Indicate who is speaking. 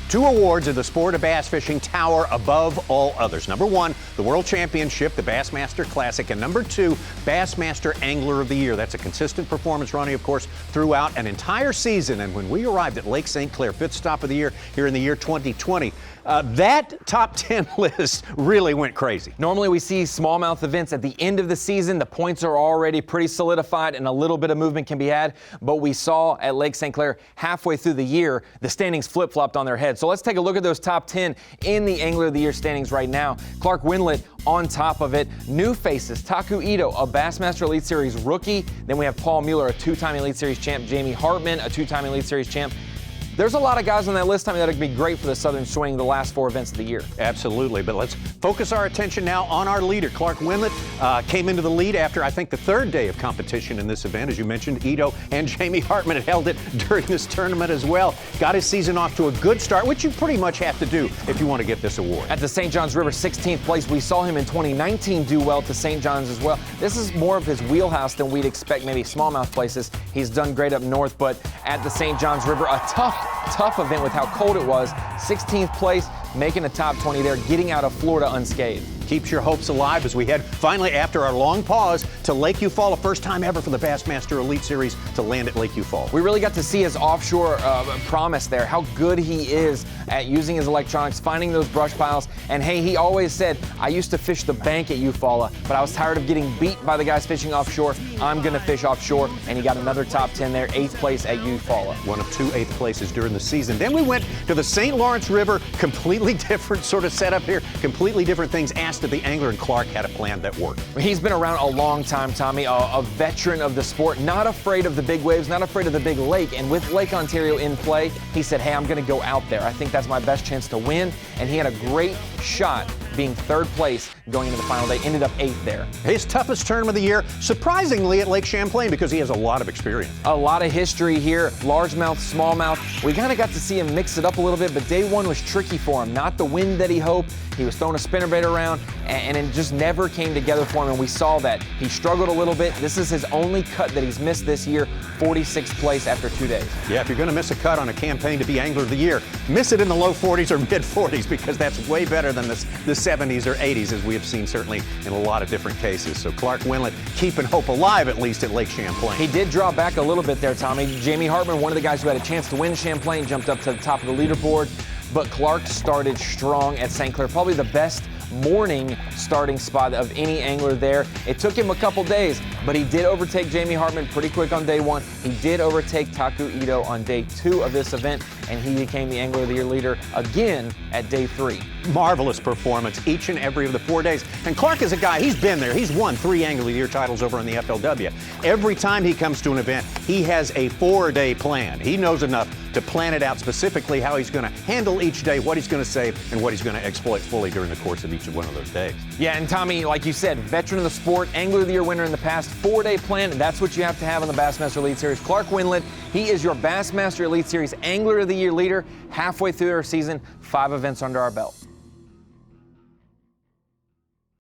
Speaker 1: Two awards in the sport of bass fishing tower above all others. Number one, the World Championship, the Bassmaster Classic, and number two, Bassmaster Angler of the Year. That's a consistent performance, Ronnie, of course, throughout an entire season. And when we arrived at Lake St. Clair, fifth stop of the year here in the year 2020, that top 10 list really went crazy.
Speaker 2: Normally we see smallmouth events at the end of the season. The points are already pretty solidified and a little bit of movement can be had. But we saw at Lake St. Clair halfway through the year, the standings flip-flopped on their head. So let's take a look at those top 10 in the Angler of the Year standings right now. Clark Wendlandt on top of it. New faces, THRU, a Bassmaster Elite Series rookie. Then we have Paul Mueller, a two-time Elite Series champ. Jamie Hartman, a two-time Elite Series champ. There's a lot of guys on that list, Tommy, that would be great for the Southern Swing the last four events of the year. Absolutely,
Speaker 1: but let's focus our attention now on our leader. Clark Wendlandt came into the lead after, I think, the third day of competition in this event. As you mentioned, Ito and Jamie Hartman had held it during this tournament as well. Got his season off to a good start, which you pretty much have to do if you want to get this award.
Speaker 2: At the St. Johns River, 16th place. We saw him in 2019 do well to St. Johns as well. This is more of his wheelhouse than we'd expect maybe smallmouth places. He's done great up north, but at the St. Johns River, a tough event with how cold it was. 16th place, making a top 20 there, getting out of Florida unscathed.
Speaker 1: Keeps your hopes alive as we head finally, after our long pause, to Lake Eufaula. First time ever for the Bassmaster Elite Series to land at Lake Eufaula.
Speaker 2: We really got to see his offshore promise there, how good he is at using his electronics, finding those brush piles. And hey, he always said, I used to fish the bank at Eufaula, but I was tired of getting beat by the guys fishing offshore. I'm going to fish offshore. And he got another top 10 there, 8th place at Eufaula.
Speaker 1: One of two 8th places during the season. Then we went to the St. Lawrence River, completely different sort of setup here, completely different things asked of the angler, and Clark had a plan that worked.
Speaker 2: He's been around a long time, Tommy, a veteran of the sport, not afraid of the big waves, not afraid of the big lake. And with Lake Ontario in play, he said, hey, I'm going to go out there. I think that's my best chance to win. And he had a great shot being 3rd place going into the final day, ended up 8th there.
Speaker 1: His toughest tournament of the year, surprisingly at Lake Champlain, because he has a lot of experience.
Speaker 2: A lot of history here, largemouth, smallmouth. We kind of got to see him mix it up a little bit, but day one was tricky for him. Not the wind that he hoped. He was throwing a spinnerbait around, and it just never came together for him, and we saw that. He struggled a little bit. This is his only cut that he's missed this year, 46th place after 2 days.
Speaker 1: Yeah, if you're going to miss a cut on a campaign to be Angler of the Year, miss it in the low 40s or mid 40s, because that's way better than the 70s or 80s, as we have seen certainly in a lot of different cases. So Clark Wendlandt keeping hope alive, at least at Lake Champlain.
Speaker 2: He did draw back a little bit there, Tommy. Jamie Hartman, one of the guys who had a chance to win Champlain, jumped up to the top of the leaderboard. But Clark started strong at St. Clair, probably the best morning starting spot of any angler there. It took him a couple days, but he did overtake Jamie Hartman pretty quick on day one. He did overtake THRU on day 2 of this event, and he became the Angler of the Year leader again at day 3.
Speaker 1: Marvelous performance each and every of the 4 days. And Clark is a guy, he's been there. He's won 3 Angler of the Year titles over in the FLW. Every time he comes to an event, he has a 4-day plan. He knows enough to plan it out specifically how he's going to handle each day, what he's going to save, and what he's going to exploit fully during the course of each one of those days.
Speaker 2: Yeah, and Tommy, like you said, veteran of the sport, Angler of the Year winner in the past, 4-day plan, and that's what you have to have on the Bassmaster Elite Series. Clark Wendlandt, he is your Bassmaster Elite Series Angler of the Year leader halfway through our season, 5 events under our belt.